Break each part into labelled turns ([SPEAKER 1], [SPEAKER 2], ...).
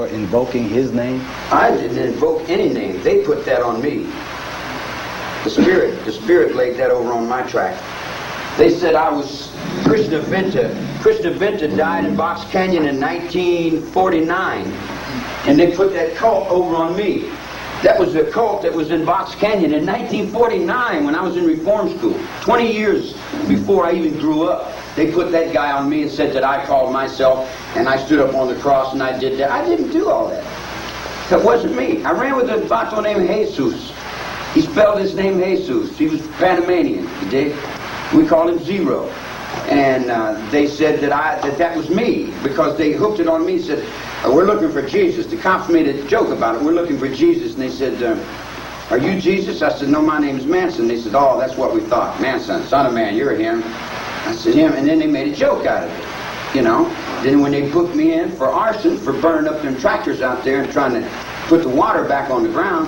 [SPEAKER 1] were invoking his name?
[SPEAKER 2] I didn't invoke any name. They put that on me. The Spirit laid that over on my track. They said I was Krishna Vinta. Krishna Vinta died in Box Canyon in 1949. And they put that cult over on me. That was the cult that was in Box Canyon in 1949 when I was in reform school. 20 years before I even grew up. They put that guy on me and said that I called myself and I stood up on the cross and I did that. I didn't do all that. That wasn't me. I ran with a vato named Jesus. He spelled his name Jesus. He was Panamanian, you dig? We called him Zero. And they said that was me because they hooked it on me and said, we're looking for Jesus. The cops made a joke about it. We're looking for Jesus. And they said, are you Jesus? I said, no, my name is Manson. They said, oh, that's what we thought. Manson, son of man, you're him. I said, him. And then they made a joke out of it, you know. Then when they put me in for arson, for burning up them tractors out there and trying to put the water back on the ground,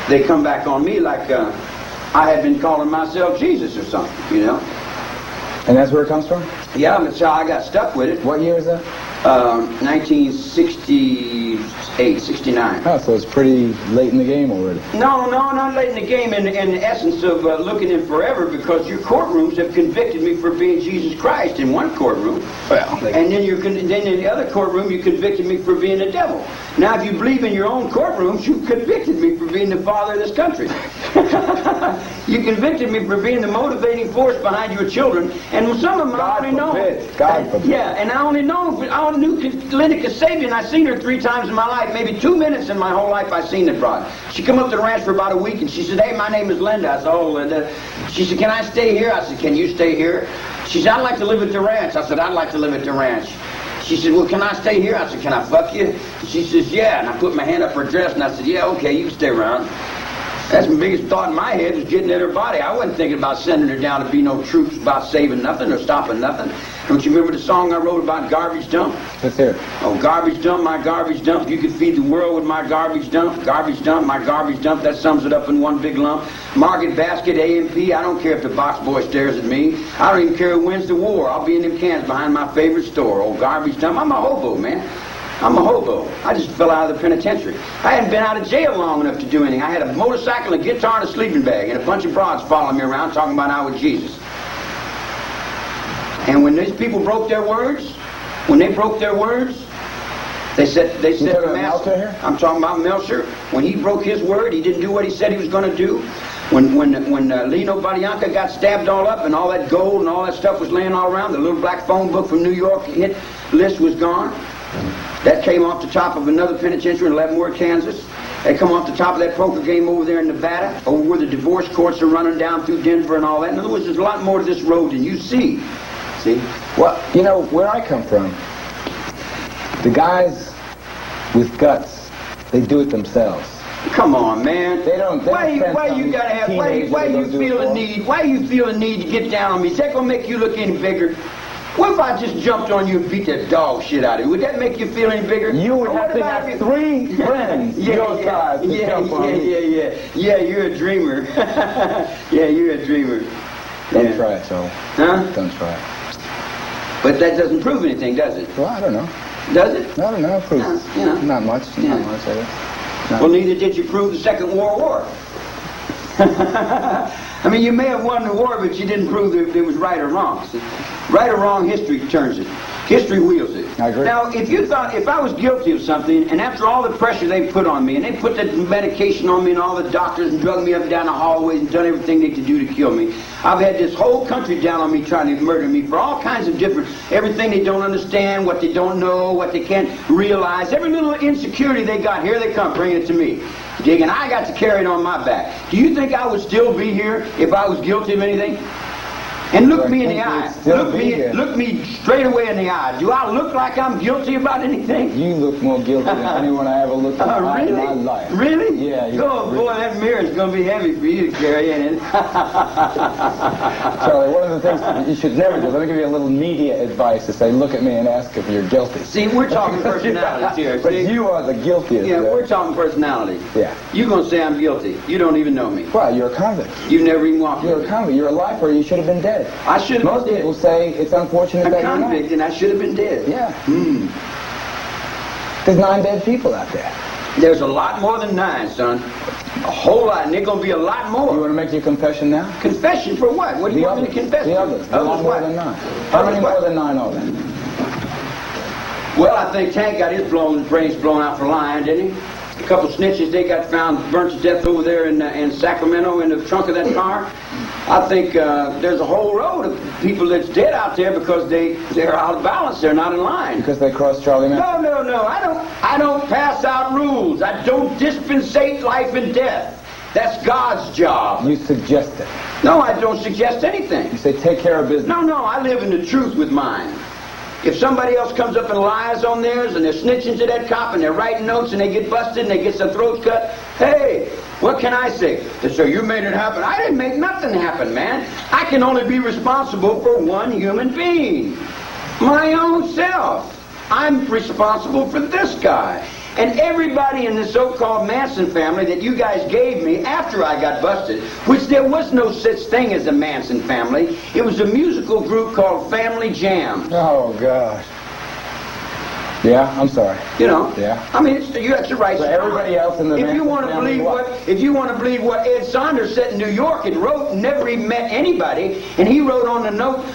[SPEAKER 2] they come back on me like I had been calling myself Jesus or something, you know.
[SPEAKER 1] And that's where it comes from?
[SPEAKER 2] Yeah, that's how I got stuck with it.
[SPEAKER 1] What year is that?
[SPEAKER 2] 1968, 69.
[SPEAKER 1] Oh, so it's pretty late in the game already.
[SPEAKER 2] No, not late in the game in the essence of looking in forever, because your courtrooms have convicted me for being Jesus Christ in one courtroom.
[SPEAKER 1] Well,
[SPEAKER 2] and then in the other courtroom you convicted me for being the devil. Now if you believe in your own courtrooms, you convicted me for being the father of this country. You convicted me for being the motivating force behind your children, and some of them I only know.
[SPEAKER 1] God forbid.
[SPEAKER 2] Yeah, and I only knew Linda Kasabian. I seen her 3 times in my life, maybe 2 minutes in my whole life I seen the broad. She come up to the ranch for about a week and she said, hey, my name is Linda. I said, oh, Linda. She said, can I stay here? I said, can you stay here? She said, I'd like to live at the ranch. I said, I'd like to live at the ranch. She said, well, can I stay here? I said, can I fuck you? She says, yeah. And I put my hand up her dress and I said, yeah, okay, you can stay around. That's the biggest thought in my head, was getting at her body. I wasn't thinking about sending her down to be no troops about saving nothing or stopping nothing. Don't you remember the song I wrote about garbage dump?
[SPEAKER 1] Let's hear it.
[SPEAKER 2] Oh, garbage dump, my garbage dump. You could feed the world with my garbage dump. Garbage dump, my garbage dump. That sums it up in one big lump. Market basket, AMP. I don't care if the box boy stares at me. I don't even care who wins the war. I'll be in them cans behind my favorite store. Oh, garbage dump. I'm a hobo, man. I'm a hobo. I just fell out of the penitentiary. I hadn't been out of jail long enough to do anything. I had a motorcycle, a guitar, and a sleeping bag, and a bunch of broads following me around talking about I was Jesus. And when these people broke their words, they said to Master, I'm talking about Melcher. When he broke his word, he didn't do what he said he was going to do. When Lino Badianca got stabbed all up and all that gold and all that stuff was laying all around, the little black phone book from New York hit list was gone. That came off the top of another penitentiary in Leavenworth, Kansas. They come off the top of that poker game over there in Nevada, over where the divorce courts are running down through Denver and all that. In other words, there's a lot more to this road than you see. See?
[SPEAKER 1] Well, you know, where I come from, the guys with guts, they do it themselves.
[SPEAKER 2] Come on, man.
[SPEAKER 1] They don't.
[SPEAKER 2] Why you feel the need? Why you feel the need to get down on me? Is that gonna make you look any bigger? What if I just jumped on you and beat that dog shit out of you? Would that make you feel any bigger?
[SPEAKER 1] You would have to have 3 friends your size to jump on me.
[SPEAKER 2] Yeah, you're a dreamer. Yeah, you're a dreamer.
[SPEAKER 1] Don't try it, Joe.
[SPEAKER 2] Huh?
[SPEAKER 1] Don't try it.
[SPEAKER 2] But that doesn't prove anything, does it?
[SPEAKER 1] Well, I don't know.
[SPEAKER 2] Does it?
[SPEAKER 1] I don't know. It proves
[SPEAKER 2] you know.
[SPEAKER 1] Not much.
[SPEAKER 2] Yeah.
[SPEAKER 1] Not much, I guess.
[SPEAKER 2] Well, neither did you prove the Second World War. I mean, you may have won the war, but you didn't prove that it was right or wrong. See? Right or wrong, history turns it. History wheels it.
[SPEAKER 1] I agree.
[SPEAKER 2] Now, if I was guilty of something, and after all the pressure they put on me, and they put the medication on me, and all the doctors, and drug me up and down the hallways, and done everything they could do to kill me, I've had this whole country down on me trying to murder me for all kinds of different, everything they don't understand, what they don't know, what they can't realize, every little insecurity they got, here they come, bringing it to me. Dig, and I got to carry it on my back. Do you think I would still be here if I was guilty of anything? And look me in the eye. Look me straight away in the eye. Do I look like I'm guilty about anything?
[SPEAKER 1] You look more guilty than anyone I ever looked at
[SPEAKER 2] really?
[SPEAKER 1] in my life.
[SPEAKER 2] Really?
[SPEAKER 1] Yeah.
[SPEAKER 2] Oh, boy, that mirror's going to be heavy for you to carry in it.
[SPEAKER 1] Charlie, one of the things you should never do, let me give you a little media advice to say, look at me and ask if you're guilty.
[SPEAKER 2] See, we're talking personalities here.
[SPEAKER 1] But you are the guiltiest.
[SPEAKER 2] Yeah, we're talking personality.
[SPEAKER 1] Yeah.
[SPEAKER 2] You're going to say I'm guilty. You don't even know me.
[SPEAKER 1] Well, you're a convict.
[SPEAKER 2] You never even walked.
[SPEAKER 1] You're a convict. You're a lifer. You should have been dead. dead.
[SPEAKER 2] I should have
[SPEAKER 1] Most
[SPEAKER 2] been dead.
[SPEAKER 1] people say it's unfortunate
[SPEAKER 2] I'm
[SPEAKER 1] that you're not.
[SPEAKER 2] convict, and I should have been dead.
[SPEAKER 1] Yeah.
[SPEAKER 2] Hmm.
[SPEAKER 1] There's 9 dead people out there.
[SPEAKER 2] There's a lot more than 9, son. A whole lot, and there's going to be a lot
[SPEAKER 1] You
[SPEAKER 2] more.
[SPEAKER 1] want to make your confession now?
[SPEAKER 2] Confession for what? What do you want me to confess
[SPEAKER 1] The
[SPEAKER 2] to?
[SPEAKER 1] others. A lot more
[SPEAKER 2] what?
[SPEAKER 1] than 9. How many more than 9 are there?
[SPEAKER 2] Well, I think Tank got his brains blown out for lying, didn't he? A couple snitches, they got found burnt to death over there in Sacramento in the trunk of that car. I think there's a whole row of people that's dead out there because they're out of balance. They're not in line.
[SPEAKER 1] Because they crossed Charlie Manson?
[SPEAKER 2] No. I don't pass out rules. I don't dispensate life and death. That's God's job.
[SPEAKER 1] You suggest it.
[SPEAKER 2] No, I don't suggest anything.
[SPEAKER 1] You say take care of business.
[SPEAKER 2] No, I live in the truth with mine. If somebody else comes up and lies on theirs and they're snitching to that cop and they're writing notes and they get busted and they get their throats cut, hey, what can I say? They say, you made it happen. I didn't make nothing happen, man. I can only be responsible for one human being. My own self. I'm responsible for this guy. And everybody in the so-called Manson family that you guys gave me after I got busted, which there was no such thing as a Manson family. It was a musical group called Family Jam.
[SPEAKER 1] Oh, gosh. Yeah, I'm sorry.
[SPEAKER 2] You know?
[SPEAKER 1] Yeah.
[SPEAKER 2] I mean, you have the right.
[SPEAKER 1] So everybody else in the
[SPEAKER 2] if you
[SPEAKER 1] Manson
[SPEAKER 2] want to
[SPEAKER 1] family
[SPEAKER 2] believe if you want to believe what Ed Saunders said in New York and wrote, never even met anybody, and he wrote on the note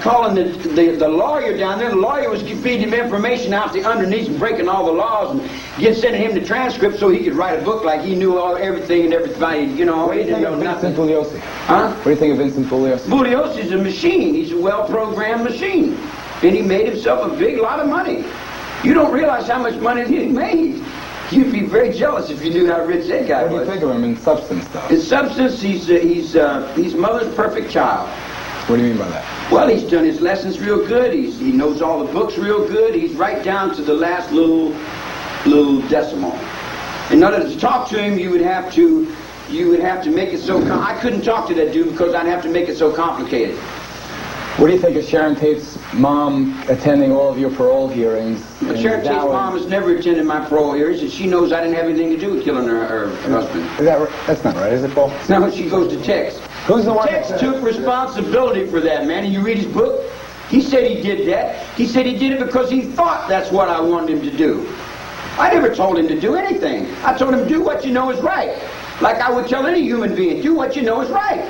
[SPEAKER 2] calling the lawyer down there. The lawyer was feeding him information out the underneath and breaking all the laws and sending him the transcript so he could write a book like he knew everything and everybody. You know,
[SPEAKER 1] What do
[SPEAKER 2] he
[SPEAKER 1] you
[SPEAKER 2] didn't
[SPEAKER 1] think
[SPEAKER 2] know
[SPEAKER 1] of Vincent
[SPEAKER 2] nothing.
[SPEAKER 1] Bugliosi?
[SPEAKER 2] Huh?
[SPEAKER 1] What do you think of Vincent Bugliosi?
[SPEAKER 2] Bugliosi's a machine. He's a well-programmed machine, and he made himself a big lot of money. You don't realize how much money he made. You'd be very jealous if you knew how rich that guy
[SPEAKER 1] What do
[SPEAKER 2] was.
[SPEAKER 1] you think of him in substance, though?
[SPEAKER 2] In substance, he's mother's perfect child.
[SPEAKER 1] What do you mean by that?
[SPEAKER 2] Well, he's done his lessons real good. He knows all the books real good. He's right down to the last little decimal. In order to talk to him, you would have to make it so. I couldn't talk to that dude because I'd have to make it so complicated.
[SPEAKER 1] What do you think of Sharon Tate's mom attending all of your parole hearings?
[SPEAKER 2] But Sharon Tate's mom has never attended my parole hearings, and she knows I didn't have anything to do with killing her husband.
[SPEAKER 1] Is that right? That's not right, is it, Paul?
[SPEAKER 2] Now she goes to Tex.
[SPEAKER 1] Who's the one?
[SPEAKER 2] Tex took responsibility for that, man. And you read his book, he said he did that. He said he did it because he thought that's what I wanted him to do. I never told him to do anything. I told him, do what you know is right. Like I would tell any human being, do what you know is right.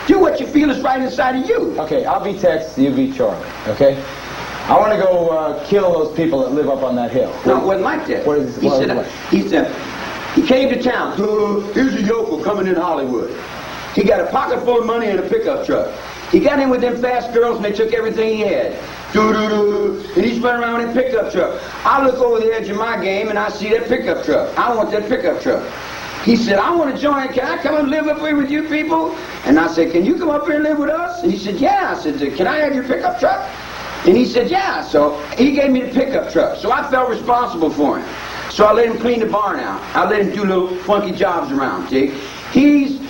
[SPEAKER 2] Do what you feel is right inside of you.
[SPEAKER 1] Okay, I'll be Tex, you be Charlie, okay? I want to go kill those people that live up on that hill.
[SPEAKER 2] No, it wasn't like that.
[SPEAKER 1] What is-
[SPEAKER 2] he
[SPEAKER 1] what
[SPEAKER 2] said,
[SPEAKER 1] was
[SPEAKER 2] he came to town. Here's a yokel coming in Hollywood. He got a pocket full of money and a pickup truck. He got in with them fast girls and they took everything he had. And he's running around in a pickup truck. I look over the edge of my game and I see that pickup truck. I want that pickup truck. He said, I want to join. Can I come and live up here with you people? And I said, can you come up here and live with us? And he said, yeah. I said, can I have your pickup truck? And he said, yeah. So he gave me the pickup truck. So I felt responsible for him. So I let him clean the barn out. I let him do little funky jobs around, see? He's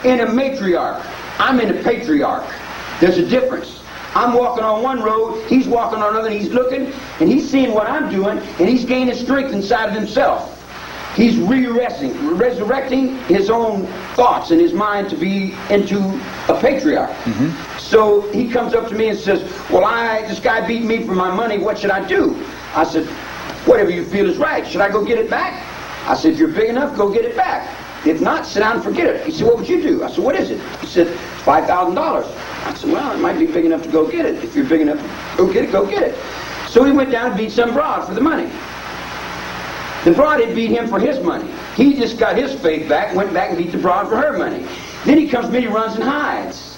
[SPEAKER 2] in a matriarch. I'm in a patriarch. There's a difference. I'm walking on one road, he's walking on another, and he's looking, and he's seeing what I'm doing, and he's gaining strength inside of himself. He's resurrecting his own thoughts in his mind to be into a patriarch. Mm-hmm. So he comes up to me and says, well, this guy beat me for my money, what should I do? I said, whatever you feel is right. Should I go get it back? I said, if you're big enough, go get it back. If not, sit down and forget it. He said, what would you do? I said, what is it? He said, $5,000. I said, well, it might be big enough to go get it. If you're big enough, go get it. So he went down and beat some broad for the money. The broad had beat him for his money. He just got his faith back, went back and beat the broad for her money. Then he comes to me, he runs and hides.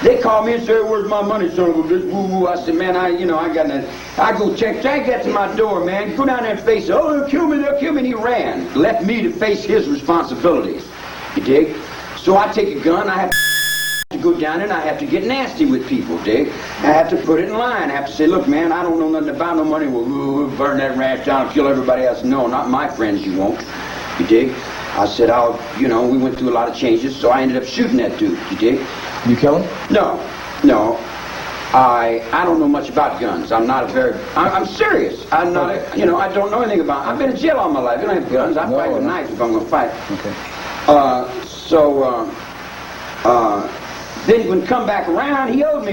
[SPEAKER 2] They call me and say, where's my money, son of a bitch? Woo-woo. I said, man, I got that. I go check that to my door, man. Go down there and face it. Oh, they'll kill me. And he ran. Left me to face his responsibilities. You dig? So I take a gun, I have to go down there and I have to get nasty with people, dig? I have to put it in line. I have to say, look, man, I don't know nothing about no money. We'll burn that ranch down and kill everybody else. No, not my friends, you won't. You dig? I said, we went through a lot of changes, so I ended up shooting that dude, you dig?
[SPEAKER 1] You kill him?
[SPEAKER 2] No. I don't know much about guns. I'm serious. I'm not, I don't know anything about, I've been in jail all my life. I don't have guns. I fight with knives if I'm going to fight.
[SPEAKER 1] Okay.
[SPEAKER 2] Then when come back around, he owed me